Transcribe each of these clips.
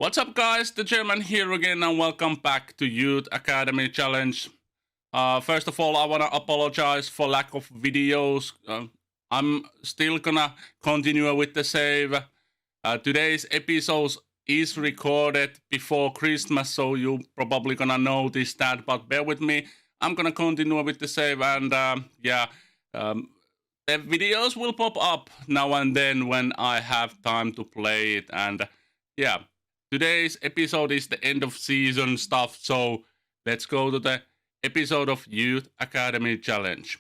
What's up, guys? The Chairman here again, and welcome back to Youth Academy Challenge. First of all, I want to apologize for lack of videos. I'm still gonna continue with the save. Today's episode is recorded before Christmas, so you probably gonna notice that, but bear with me. I'm gonna continue with the save, and the videos will pop up now and then when I have time to play it, and yeah. Today's episode is the end of season stuff, so let's go to the episode of Youth Academy Challenge.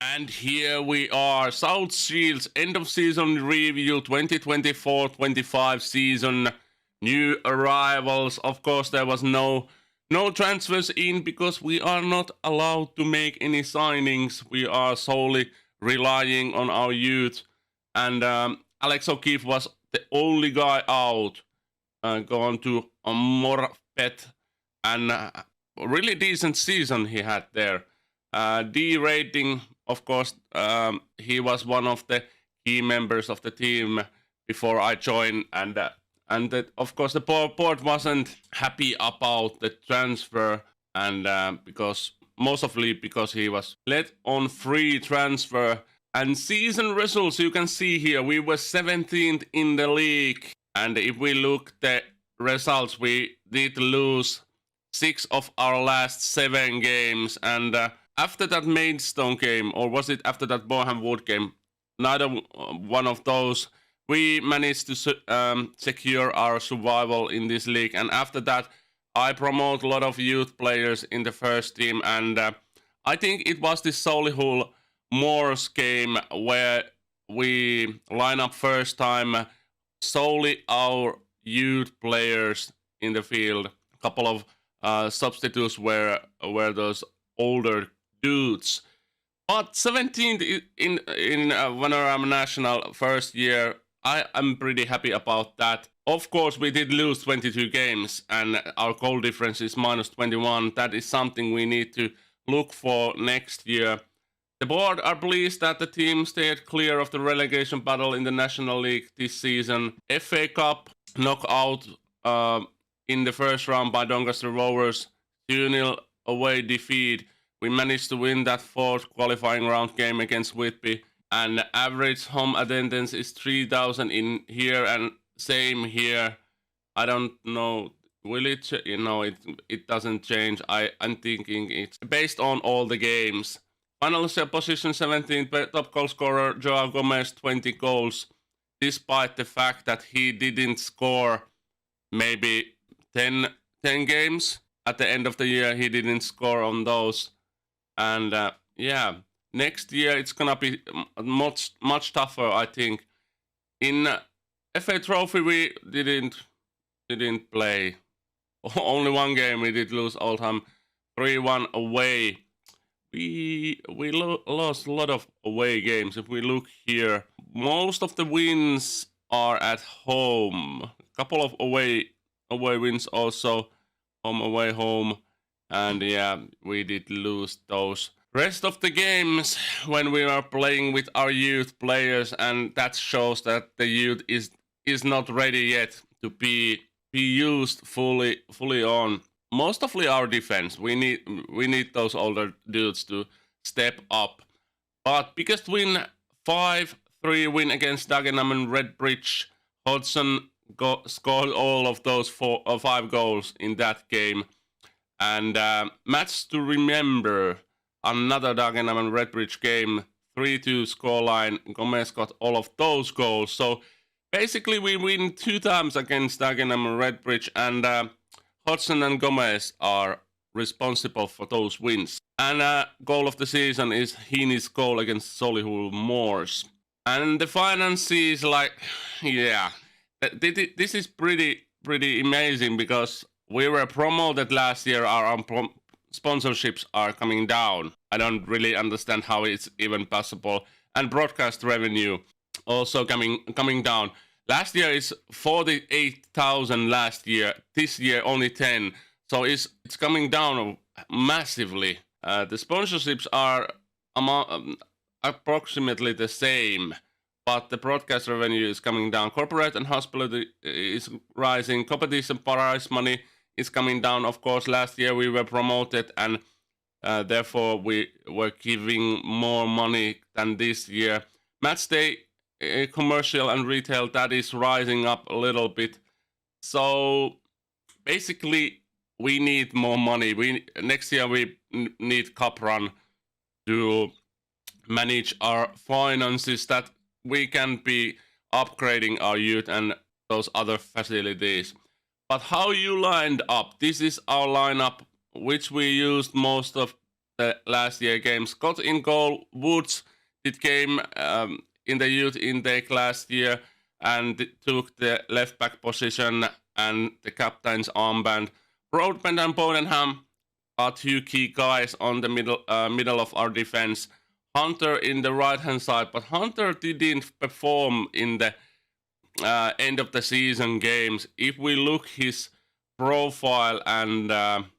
And here we are, South Shield's end of season review 2024-25 season. New arrivals. Of course, there was no transfers in because we are not allowed to make any signings. We are solely relying on our youth. And Alex O'Keefe was the only guy out. Gone to a Morpeth, and really decent season he had there. D rating, of course, he was one of the key members of the team before I joined, and of course the board wasn't happy about the transfer, and mostly because he was let on free transfer. And season results, you can see here, we were 17th in the league. And if we look the results, we did lose 6 of our last 7 games. And after that Maidstone game, or was it after that Boreham Wood game, neither one of those, we managed to secure our survival in this league. And after that, I promote a lot of youth players in the first team. And I think it was the Solihull Moors game where we line up first time solely our youth players in the field. A couple of substitutes were those older dudes. But 17th in Vanarama National first year, I am pretty happy about that. Of course, we did lose 22 games, and our goal difference is -21. That is something we need to look for next year. The board are pleased that the team stayed clear of the relegation battle in the National League this season. FA Cup knockout in the first round by Doncaster Rovers, 2-0 away defeat. We managed to win that 4th qualifying round game against Whitby, and average home attendance is 3,000 in here, and same here. I don't know, will it? It doesn't change. I'm thinking it's based on all the games. Final position 17th, top goal scorer Joao Gomez, 20 goals, despite the fact that he didn't score maybe 10 games. At the end of the year, he didn't score on those. And next year it's gonna be much tougher, I think. In FA Trophy, we didn't play. Only one game we did lose Oldham, 3-1 away. We lost a lot of away games. If we look here, most of the wins are at home. A couple of away wins also, home, and yeah, we did lose those. Rest of the games when we are playing with our youth players, and that shows that the youth is not ready yet to be used fully on. Mostly our defense. We need those older dudes to step up. But biggest win, 5-3 win against Dagenham and Redbridge. Hodgson scored all of those 5 goals in that game. And match to remember, another Dagenham and Redbridge game, 3-2 scoreline. Gomez got all of those goals. So basically we win 2 times against Dagenham and Redbridge, and Hodgson and Gomez are responsible for those wins. And goal of the season is Heaney's goal against Solihull Moors. And the finances, this is pretty amazing because we were promoted last year. Our sponsorships are coming down. I don't really understand how it's even possible. And broadcast revenue also coming down. Last year is 48,000 last year. This year only 10. So it's coming down massively. The sponsorships are approximately the same. but the broadcast revenue is coming down. Corporate and hospitality is rising. Competition prize money is coming down. Of course, last year we were promoted, and therefore we were giving more money than this year. Match day commercial and retail, that is rising up a little bit. So basically, we need more money. Next year we need cup run to manage our finances, that we can be upgrading our youth and those other facilities. But how you lined up? This is our lineup, which we used most of the last year games. Scott in goal. Woods did game in the youth intake last year and took the left back position and the captain's armband. Broadbent and Bodenham are two key guys on the middle of our defense. Hunter in the right hand side, but Hunter didn't perform in the end of the season games. If we look his profile and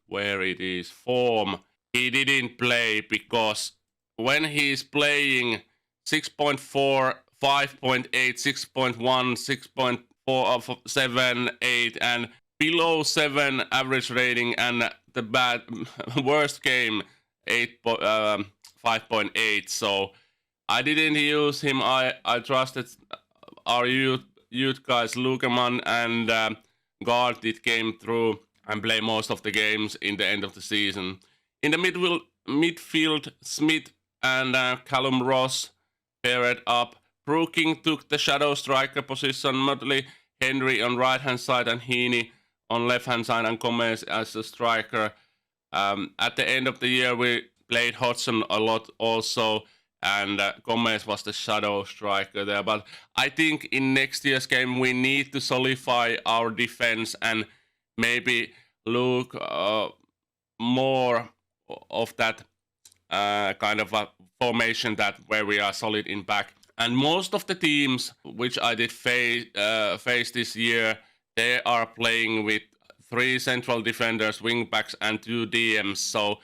where it is form, he didn't play, because when he's playing 6.4, 5.8, 6.1, 6.4, 7, 8, and below 7 average rating, and the worst game 5.8. So I didn't use him. I trusted our youth guys, Lukeman and Guard did came through and play most of the games in the end of the season. In the midfield, Smith and Callum Ross paired up. Brooking took the shadow striker position. Mudley, Henry on right hand side, and Heaney on left hand side, and Gomez as a striker. At the end of the year, we played Hodgson a lot also, and Gomez was the shadow striker there. But I think in next year's game we need to solidify our defense and maybe look more of that kind of a formation that where we are solid in back. And most of the teams which I did face this year, they are playing with 3 central defenders, wing backs, and 2 DMs. So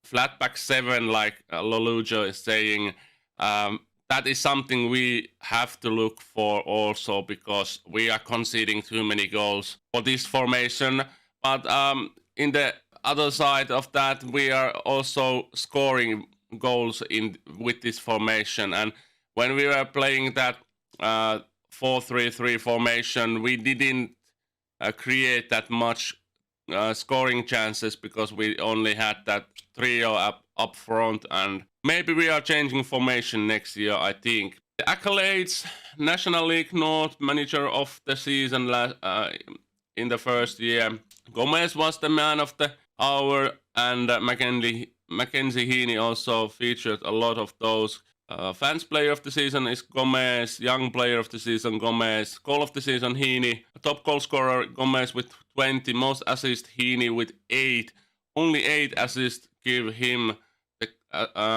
flat back 7, like Lolujo is saying, that is something we have to look for also, because we are conceding too many goals for this formation. But in the other side of that, we are also scoring goals with this formation. And when we were playing that 4-3-3 formation, we didn't create that much scoring chances, because we only had that trio up front. And maybe we are changing formation next year, I think. The accolades: National League North Manager of the Season in the first year. Gomez was the man of the hour, and Mackenzie Heaney also featured a lot of those. Fans Player of the Season is Gomez. Young Player of the Season, Gomez. Goal of the Season, Heaney. Top goal scorer, Gomez with 20. Most assists, Heaney with 8. Only 8 assists give him the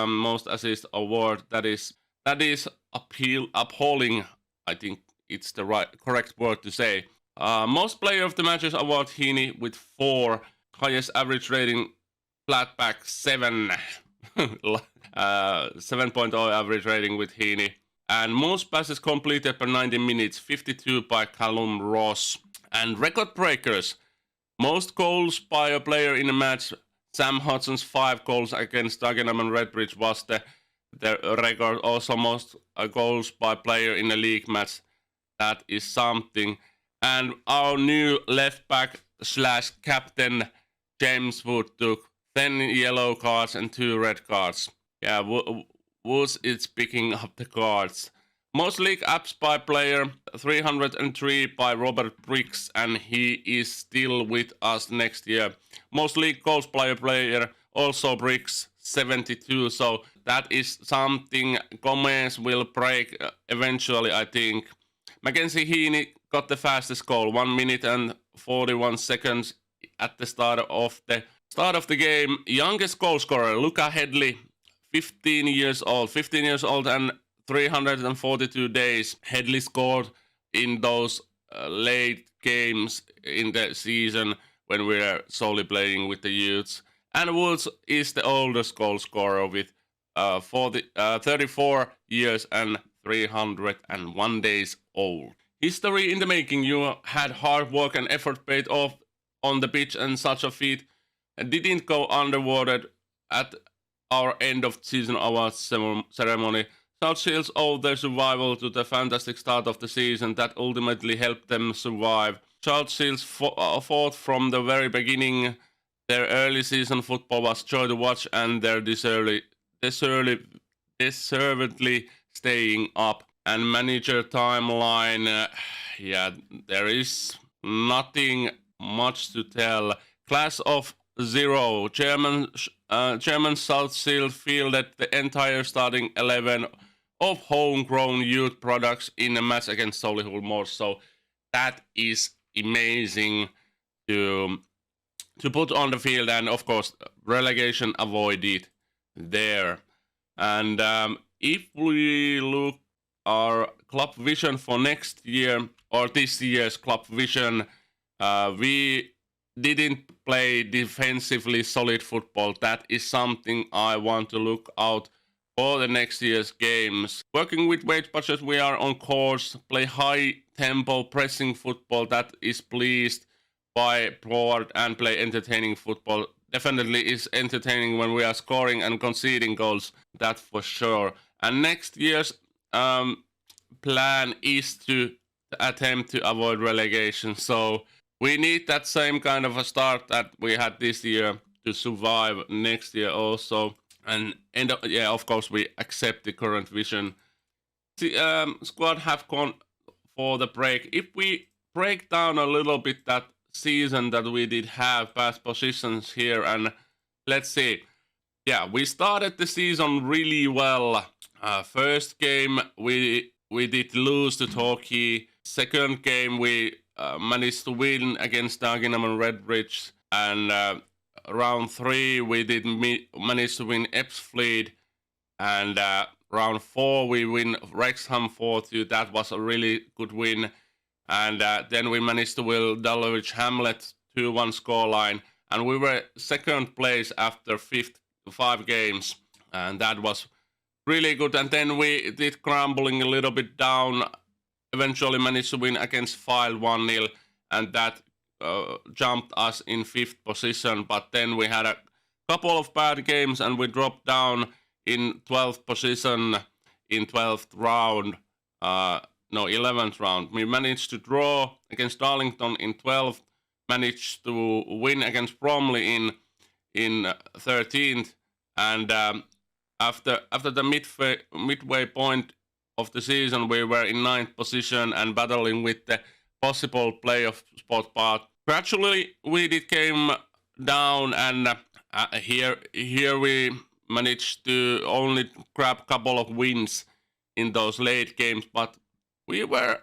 most assist award. That is appalling. I think it's the correct word to say. Most Player of the Matches award, Heaney with 4. Highest average rating, flat back 7. 7.0 average rating with Heaney. And most passes completed per 90 minutes, 52 by Callum Ross. And record breakers: most goals by a player in a match, Sam Hudson's 5 goals against Dagenham and Redbridge was the record. Also most goals by player in a league match. That is something. And our new left back / captain, James Wood, took 10 yellow cards and 2 red cards. Yeah, Woods is picking up the cards. Most league apps by player, 303 by Robert Briggs, and he is still with us next year. Most league goals by a player, also Briggs, 72. So that is something Gomez will break eventually, I think. Mackenzie Heaney got the fastest goal, 1 minute and 41 seconds at the start of the game. Youngest goal scorer, Luca Headley, 15 years old and 342 days. Headley scored in those late games in the season when we were solely playing with the youths. And Woods is the oldest goal scorer with 34 years and 301 days old. History in the making. You had hard work and effort paid off on the pitch, and such a feat didn't go underwater at our end of season awards ceremony. South Shields owe their survival to the fantastic start of the season that ultimately helped them survive. South Shields fought from the very beginning. Their early season football was joy to watch, and they're deservedly staying up. And manager timeline, there is nothing much to tell. Class of 0. German South Shield fielded the entire starting 11 of homegrown youth products in a match against Solihull Moors. So that is amazing to put on the field, and of course relegation avoided there. And if we look our club vision for next year, or this year's club vision, we didn't play defensively solid football. That is something I want to look out for the next year's games. Working with wage budget, we are on course. Play high tempo pressing football that is pleased by forward, and play entertaining football. Definitely is entertaining when we are scoring and conceding goals, that for sure. And next year's plan is to attempt to avoid relegation. So we need that same kind of a start that we had this year to survive next year also. And of course, we accept the current vision. The squad have gone for the break. If we break down a little bit that season that we did have, past positions here, and let's see. Yeah, we started the season really well. First game we did lose to Torquay. Second game we managed to win against Dagenham and Redbridge, and round 3 we did manage to win Ebbsfleet, and round 4 we win Wrexham 4-2. That was a really good win. And then we managed to win Dulwich Hamlet 2-1 scoreline, and we were second place after 5 games, and that was really good. And then we did crumbling a little bit down, eventually managed to win against Fyle 1-0, and that jumped us in 5th position. But then we had a couple of bad games, and we dropped down in 12th position in 12th round. 11th round. We managed to draw against Darlington in 12th, managed to win against Bromley in 13th, and after the midway point of the season, we were in 9th position and battling with the possible playoff spot. But gradually we did came down, and here we managed to only grab a couple of wins in those late games, but we were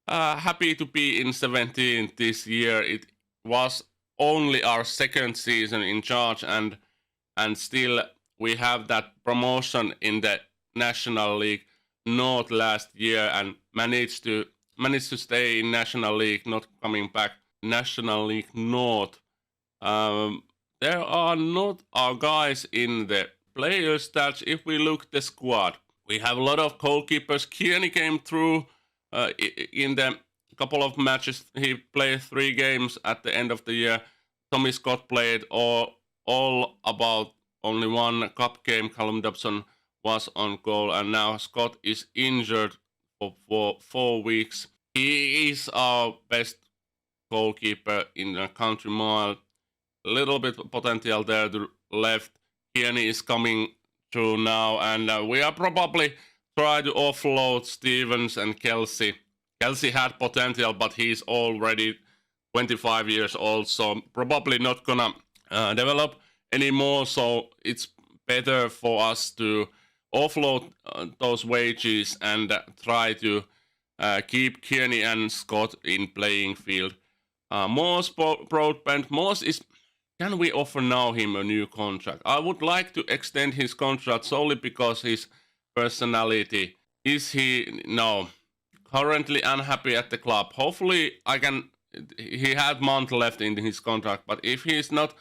happy to be in 17th this year. It was only our second season in charge, and still we have that promotion in the National League North last year, and managed to stay in National League, not coming back. National League North. There are not our guys in the player stats. If we look the squad, we have a lot of goalkeepers. Kearney came through in the couple of matches. He played 3 games at the end of the year. Tommy Scott played all about only 1 cup game. Callum Dobson was on goal, and now Scott is injured for 4 weeks. He is our best goalkeeper in the country mile. A little bit potential there to left. Kearney is coming through now, and we are probably try to offload Stevens and Kelsey. Kelsey had potential, but he's already 25 years old, so probably not gonna develop anymore. So it's better for us to offload those wages and try to keep Kearney and Scott in playing field. Morse Broadbent. Morse is. Can we offer now him a new contract? I would like to extend his contract solely because his personality. Is he? No. Currently unhappy at the club. Hopefully I can. He had month left in his contract, but if he is not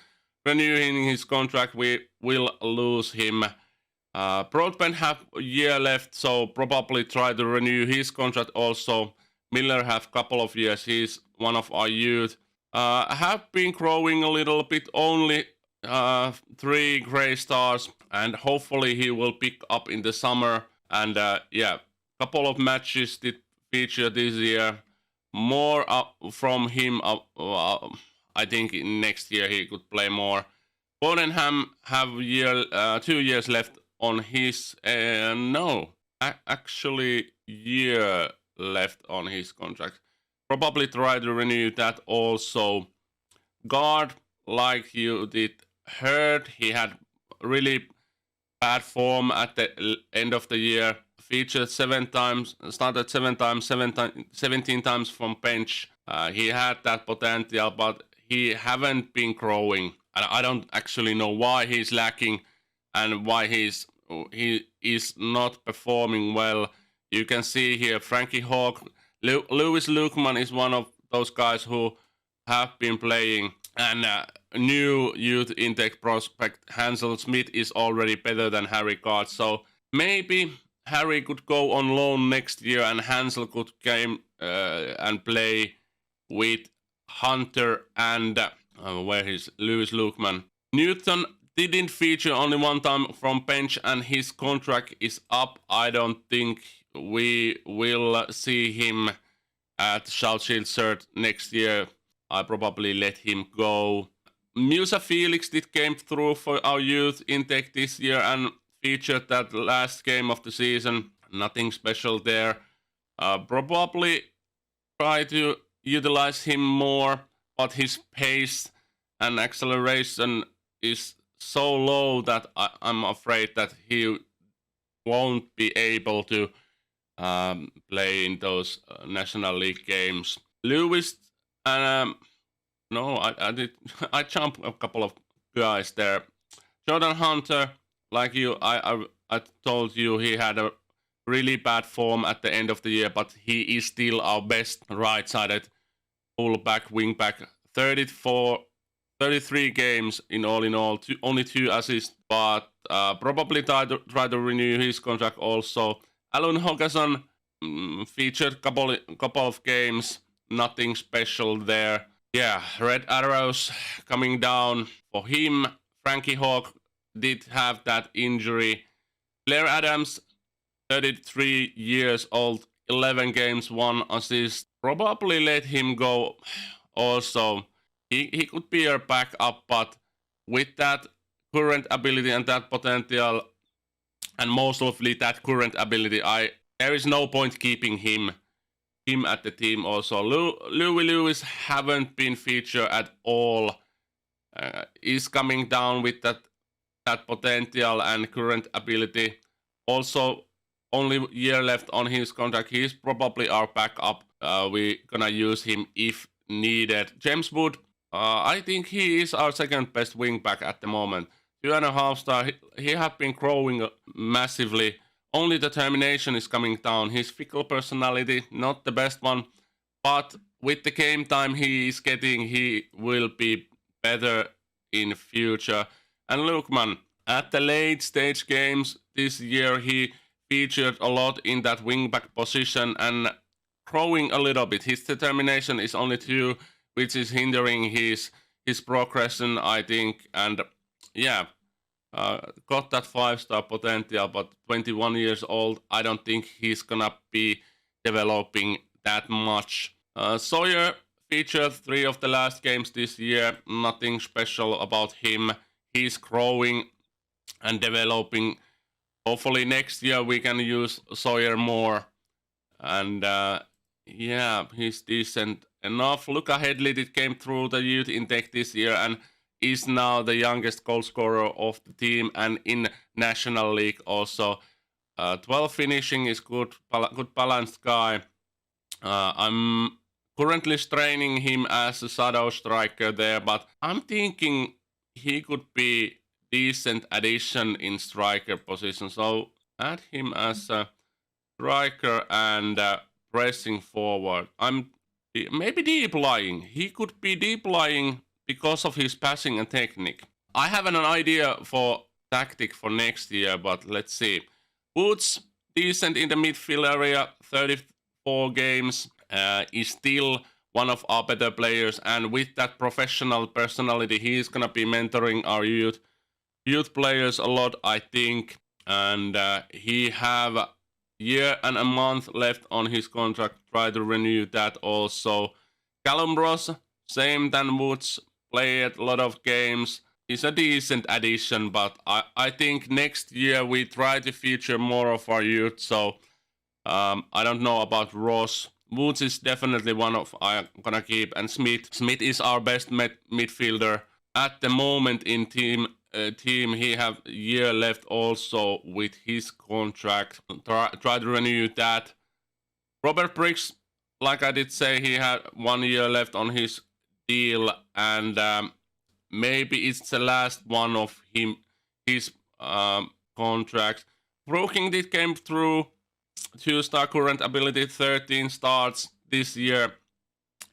renewing his contract, we will lose him Broadbent have a year left, so probably try to renew his contract also. Miller have couple of years. He's one of our youth. Have been growing a little bit, only 3 gray stars, and hopefully he will pick up in the summer. And yeah, couple of matches did feature this year. More from him. I think next year he could play more. Bodenham have 2 years left on his actually year left on his contract. Probably try to renew that also. Guard, like you did heard, he had really bad form at the end of the year. Featured 7 times, started 7 times, 17 times from bench. He had that potential, but he haven't been growing. And I don't actually know why he's lacking and why he is not performing well. You can see here Frankie Hawk, Lewis Lukeman is one of those guys who have been playing, and new youth intake prospect Hansel Smith is already better than Harry Guard. So maybe Harry could go on loan next year and Hansel could come and play with Hunter and where is Lewis Lukeman. Newton didn't feature only 1 time from bench and his contract is up. I don't think we will see him at Shout Shield Cert next year. I probably let him go. Musa Felix did came through for our youth intake this year and featured that last game of the season. Nothing special there. Probably try to utilize him more, but his pace and acceleration is so low that I'm afraid that he won't be able to play in those National League games. Lewis, no, I jumped a couple of guys there. Jordan Hunter, like you, I told you he had a really bad form at the end of the year, but he is still our best right-sided fullback, wingback. 33 games in all, only 2 assists, but probably try to renew his contract also. Alun Hogason featured couple of games, nothing special there. Yeah, Red Arrows coming down for him. Frankie Hawk did have that injury. Blair Adams, 33 years old, 11 games, 1 assist. Probably let him go also. He could be a backup, but with that current ability and that potential, and mostly that current ability, there is no point keeping him at the team also. Louis Lewis haven't been featured at all. Is coming down with that potential and current ability. Also, only year left on his contract. He's probably our backup. We're gonna use him if needed. James Wood, I think he is our second best wingback at the moment. 2.5 star. He have been growing massively. Only the determination is coming down. His fickle personality, not the best one, but with the game time he is getting, he will be better in future. And Lukeman, at the late stage games this year, he featured a lot in that wingback position and growing a little bit. His determination is only 2, which is hindering his progression, I think. And yeah, got that 5-star potential, but 21 years old, I don't think he's gonna be developing that much. Sawyer featured 3 of the last games this year. Nothing special about him. He's growing and developing. Hopefully next year we can use Sawyer more. And yeah, he's decent enough. Luca Headley did came through the youth intake this year and is now the youngest goal scorer of the team and in National League also. 12 finishing is good balanced guy. I'm currently training him as a shadow striker there, but I'm thinking he could be decent addition in striker position. So add him as a striker and pressing forward. I'm maybe deep lying. He could be deep lying because of his passing and technique. I have an idea for tactic for next year, but let's see. Woods, decent in the midfield area, 34 games, is still one of our better players, and with that professional personality, he's gonna be mentoring our youth players a lot, I think, and he have a year and a month left on his contract. Try to renew that also. Callum Ross, same than Woods, played a lot of games. He's a decent addition, but I think next year we try to feature more of our youth. So I don't know about Ross. Woods is definitely one of I'm gonna keep, and Smith. Smith is our best midfielder at the moment in team. He have a year left also with his contract. Try to renew that. Robert Briggs, like I did say, he had 1 year left on his deal, and maybe it's the last one of his contract. Brooking did came through, 2-star current ability, 13 starts this year.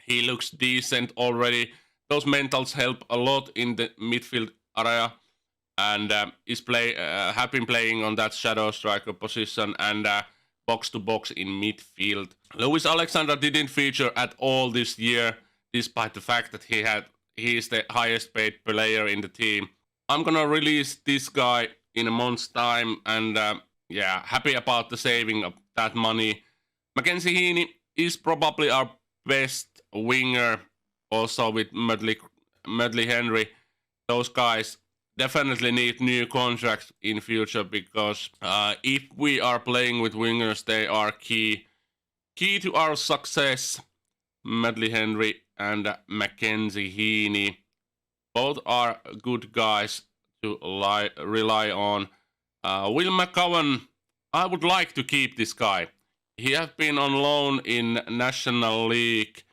He looks decent already. Those mentals help a lot in the midfield area, and have been playing on that shadow striker position and box to box in midfield. Lewis Alexander didn't feature at all this year, despite the fact that he is the highest paid player in the team. I'm gonna release this guy in a month's time, and yeah, happy about the saving of that money. Mackenzie Heaney is probably our best winger, also with Medley Henry. Those guys definitely need new contracts in future, because if we are playing with wingers, they are key to our success. Medley Henry and Mackenzie Heaney, both are good guys to rely on. Will McCowan, I would like to keep this guy. He has been on loan in National League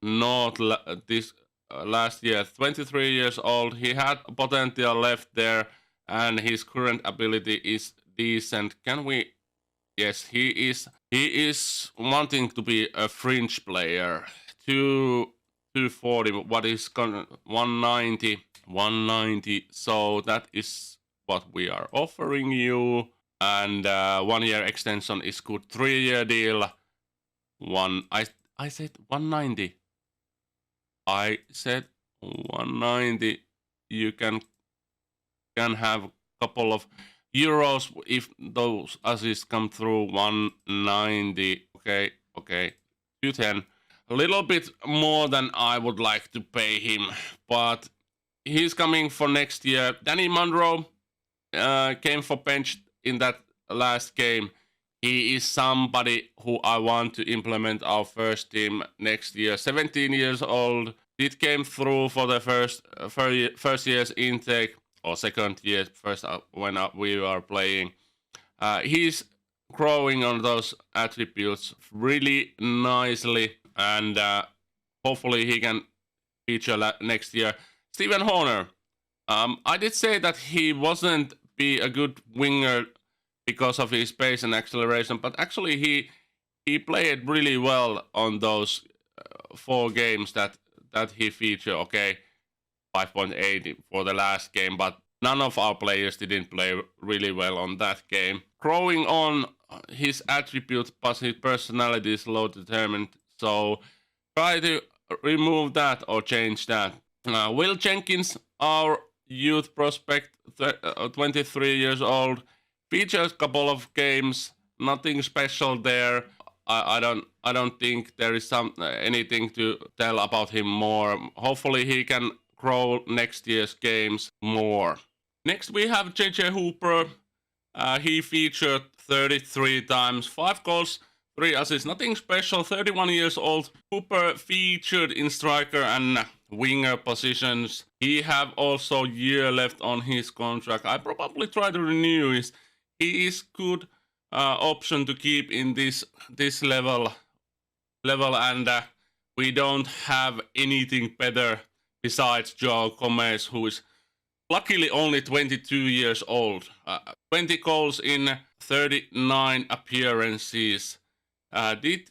North last year. 23 years old. He had potential left there, and his current ability is decent. Can we? Yes, he is wanting to be a fringe player. 240. What is 190? 190. So that is what we are offering you. And 1 year extension is good. 3-year deal. I said 190. I said 190. You can have a couple of euros if those assists come through. 190. Okay. 210. A little bit more than I would like to pay him, but he's coming for next year. Danny Munro came for bench in that last game. He is somebody who I want to implement our first team next year. 17 years old. It came through for the first year's intake, or second year, first when we are playing. He's growing on those attributes really nicely, and hopefully he can feature next year. Stephen Horner. I did say that he wasn't be a good winger because of his pace and acceleration, but actually he played really well on those 4 games that he featured. Okay, 5.8 for the last game, but none of our players didn't play really well on that game. Growing on his attributes, but his personality is low determined, so try to remove that or change that. Will Jenkins, our youth prospect, 23 years old, features a couple of games, nothing special there. I don't think there is anything to tell about him more. Hopefully he can grow next year's games more. Next we have JJ Hooper. He featured 33 times, 5 goals, 3 assists, nothing special. 31 years old. Hooper featured in striker and winger positions. He have also a year left on his contract. I probably try to renew his. He is good option to keep in this level, and we don't have anything better besides Joao Gomez, who is luckily only 22 years old. 20 goals in 39 appearances. His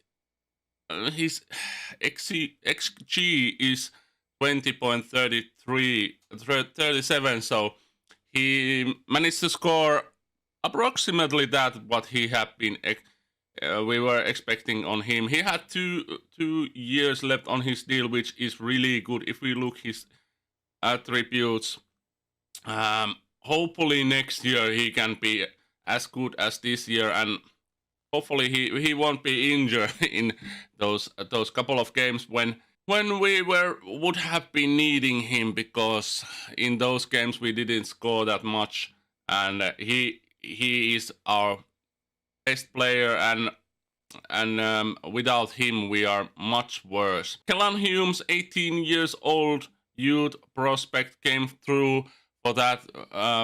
XG is 20.37, so he managed to score approximately that what he had been we were expecting on him. He had two years left on his deal, which is really good if we look his attributes. Hopefully next year he can be as good as this year, and hopefully he won't be injured in those couple of games when we would have been needing him, because in those games we didn't score that much, and he is our best player, and without him we are much worse. Kellan Humes, 18 years old youth prospect, came through for that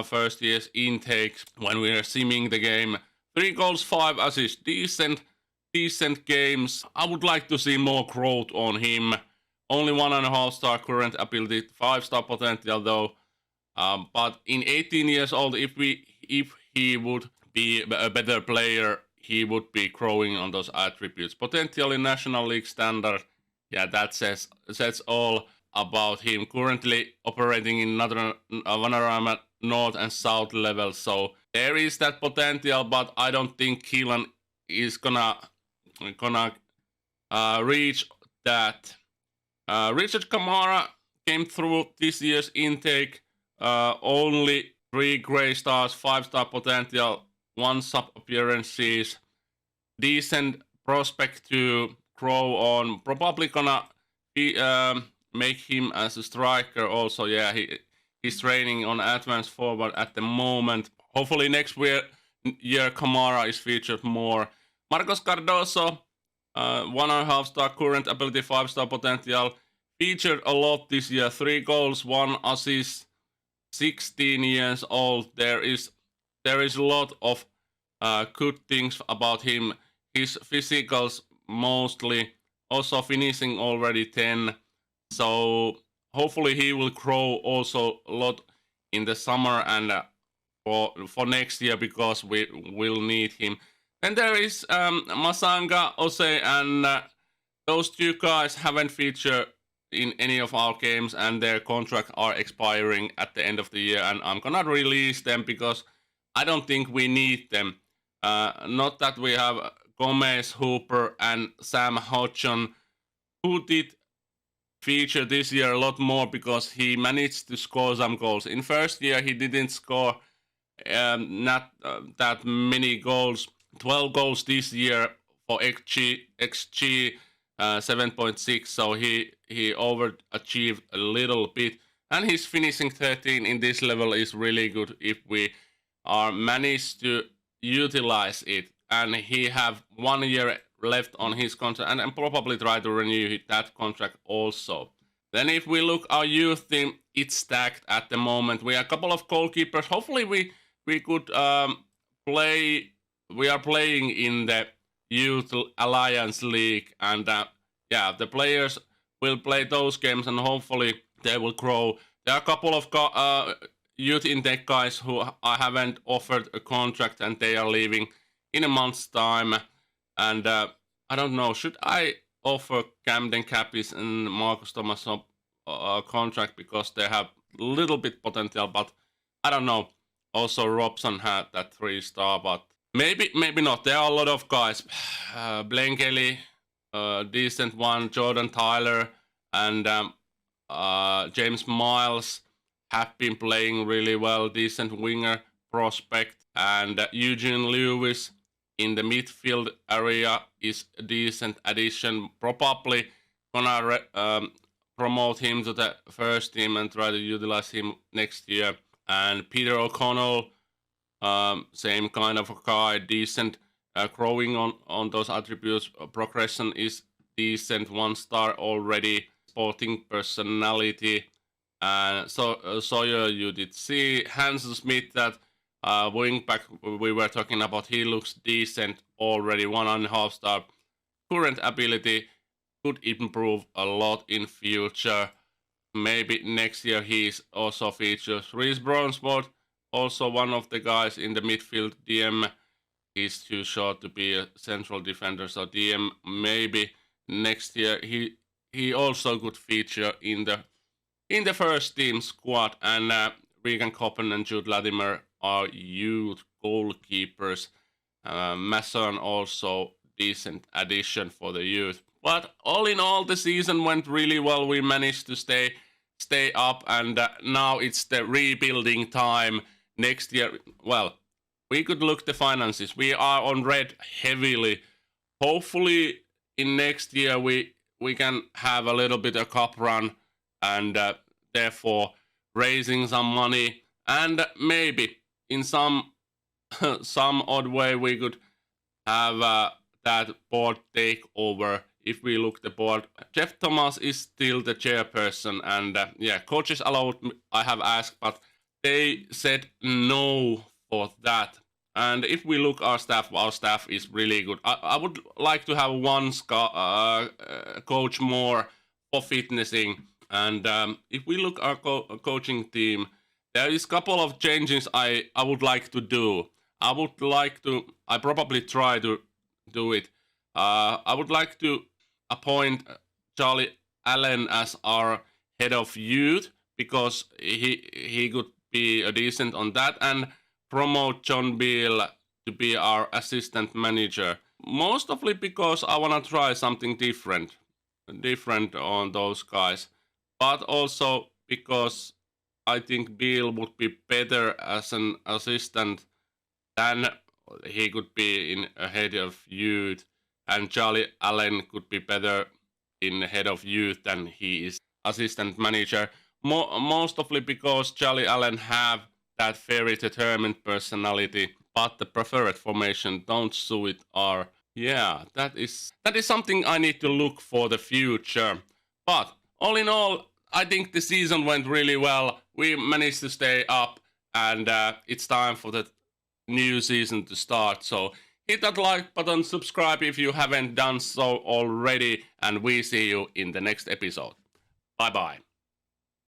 first year's intake when we were simming the game. 3 goals, 5 assists, decent games. I would like to see more growth on him. Only 1.5 star current ability, 5 star potential though. But in 18 years old, if he would be a better player, he would be growing on those attributes. Potential in National League standard, yeah, that says all about him. Currently operating in Vanarama North and South level, so there is that potential, but I don't think Keelan is gonna reach that. Richard Kamara came through this year's intake. Only 3 grey stars, 5 star potential, 1 sub appearances. Decent prospect to grow on. Probably gonna be make him as a striker also. Yeah, he's training on advanced forward at the moment. Hopefully next year Kamara is featured more. Marcos Cardoso, 1.5 star current ability, 5 star potential. Featured a lot this year. 3 goals, 1 assist. 16 years old. There is a lot of good things about him. His physicals mostly. Also finishing already 10. So hopefully he will grow also a lot in the summer and for next year, because we will need him. Then there is Masanga, Ose, and those 2 guys haven't featured in any of our games, and their contracts are expiring at the end of the year, and I'm gonna release them because I don't think we need them. Not that we have Gomez, Hooper, and Sam Hodgson, who did feature this year a lot more because he managed to score some goals. In first year, he didn't score not that many goals. 12 goals this year for XG 7.6, so he overachieved a little bit. And his finishing 13 in this level is really good if we are managed to utilize it. And he have 1 year left on his contract, and probably try to renew that contract also. Then if we look our youth team, it's stacked at the moment. We have a couple of goalkeepers. Hopefully we could play. We are playing in the Youth Alliance League, and yeah, the players will play those games, and hopefully they will grow. There are a couple of youth intake guys who I haven't offered a contract, and they are leaving in a month's time. And I don't know, should I offer Camden Capis and Marcus Thomas a contract because they have a little bit potential, but I don't know. Also, Robson had that 3 star, but maybe not. There are a lot of guys. Blaine Kelly, decent one. Jordan Tyler and James Miles have been playing really well. Decent winger prospect. And Eugene Lewis in the midfield area is a decent addition. Probably gonna promote him to the first team and try to utilize him next year. And Peter O'Connell, same kind of a guy, decent, growing on those attributes. Progression is decent, 1 star already. Sporting personality. So Sawyer, you did see. Hansen Smith, that wing back we were talking about, he looks decent already, 1.5 star. Current ability could improve a lot in future. Maybe next year he's also features. Reece Brownsford, also one of the guys in the midfield. DM is too short to be a central defender, so DM maybe next year he also could feature in the first team squad. And Regan Coppen and Jude Latimer are youth goalkeepers. Mason also decent addition for the youth. But all in all, the season went really well. We managed to stay up, and now it's the rebuilding time. Next year, well, we could look the finances. We are on red heavily. Hopefully, in next year we can have a little bit of cup run, and therefore raising some money, and maybe in some odd way we could have that board takeover. If we look the board, Jeff Thomas is still the chairperson, and yeah, coaches allowed. I have asked, but they said no for that. And if we look our staff is really good. I would like to have one coach more for fitnessing. And if we look our coaching team, there is a couple of changes I would like to do. I probably try to do it. I would like to appoint Charlie Allen as our head of youth, because he could be a decent on that, and promote John Beale to be our assistant manager. Mostly because I want to try something different on those guys, but also because I think Beale would be better as an assistant than he could be in a head of youth, and Charlie Allen could be better in head of youth than he is assistant manager. Mostly because Charlie Allen have that very determined personality, but the preferred formation don't suit our. Yeah, that is something I need to look for the future. But all in all, I think the season went really well. We managed to stay up, and it's time for the new season to start. So hit that like button, subscribe if you haven't done so already, and we see you in the next episode. Bye bye.